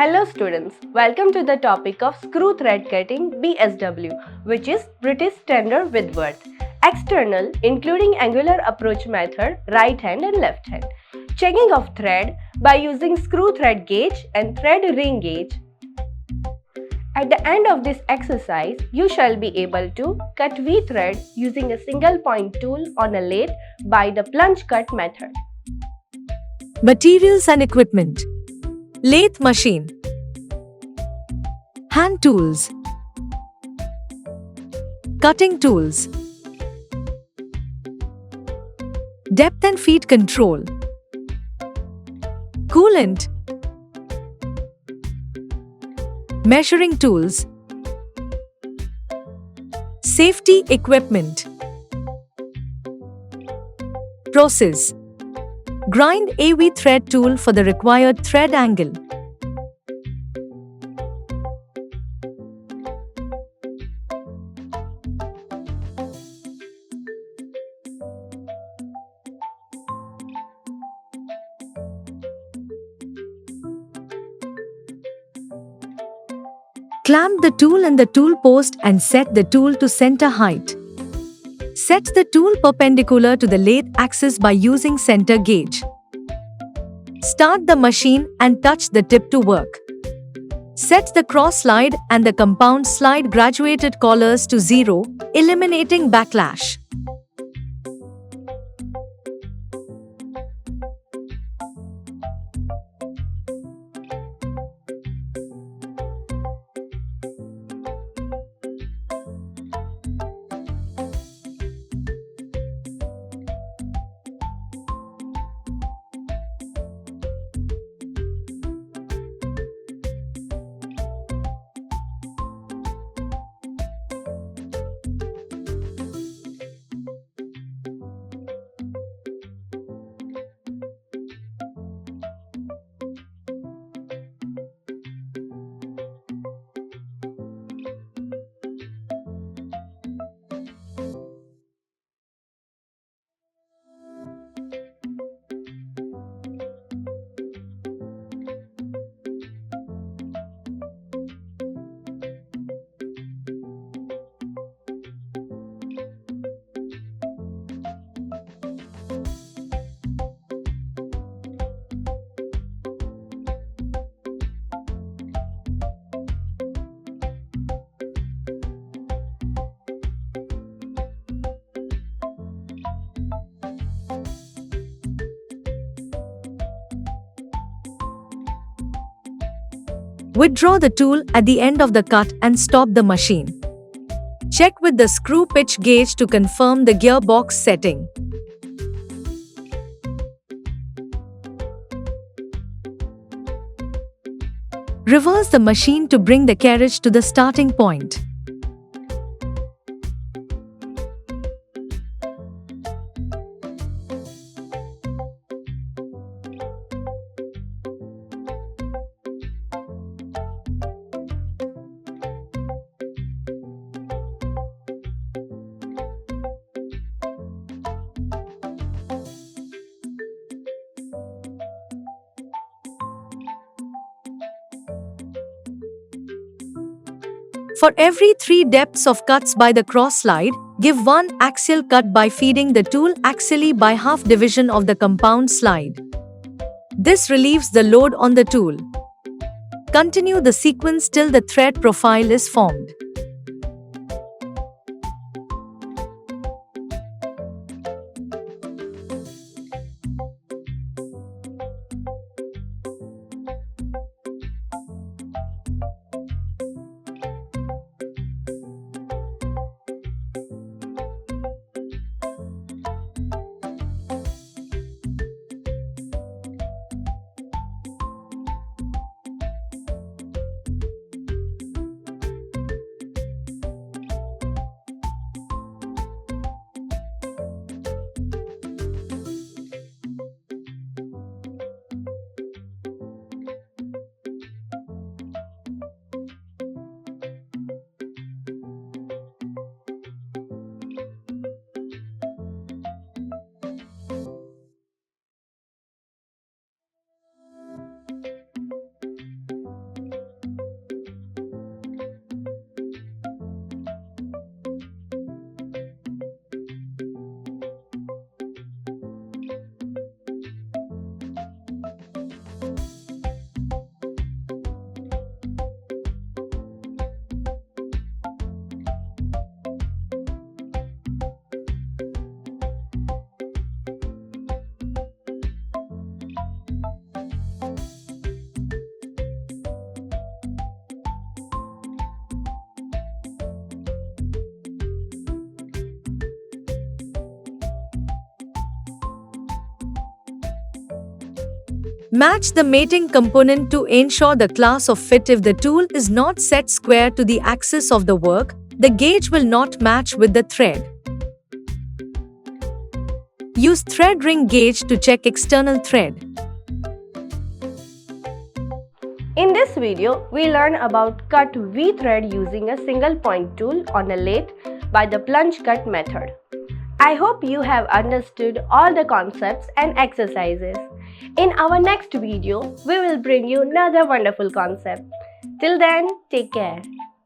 Hello students, welcome to the topic of screw thread cutting B.S.W, which is British Standard with Width. External, including angular approach method, right hand and left hand. Checking of thread by using screw thread gauge and thread ring gauge. At the end of this exercise, you shall be able to cut V thread using a single point tool on a lathe by the plunge cut method. Materials and equipment. Lathe machine. Hand tools. Cutting tools. Depth and feed control. Coolant. Measuring tools. Safety equipment. Process. Grind AV thread tool for the required thread angle. Clamp the tool in the tool post and set the tool to center height. Set the tool perpendicular to the lathe axis by using center gauge. Start the machine and touch the tip to work. Set the cross slide and the compound slide graduated collars to 0, eliminating backlash. Withdraw the tool at the end of the cut and stop the machine. Check with the screw pitch gauge to confirm the gearbox setting. Reverse the machine to bring the carriage to the starting point. For every 3 depths of cuts by the cross slide, give 1 axial cut by feeding the tool axially by half division of the compound slide. This relieves the load on the tool. Continue the sequence till the thread profile is formed. Match the mating component to ensure the class of fit. If the tool is not set square to the axis of the work, the gauge will not match with the thread. Use thread ring gauge to check external thread. In this video, we learn about cut V thread using a single point tool on a lathe by the plunge cut method. I hope you have understood all the concepts and exercises. In our next video, we will bring you another wonderful concept. Till then, take care.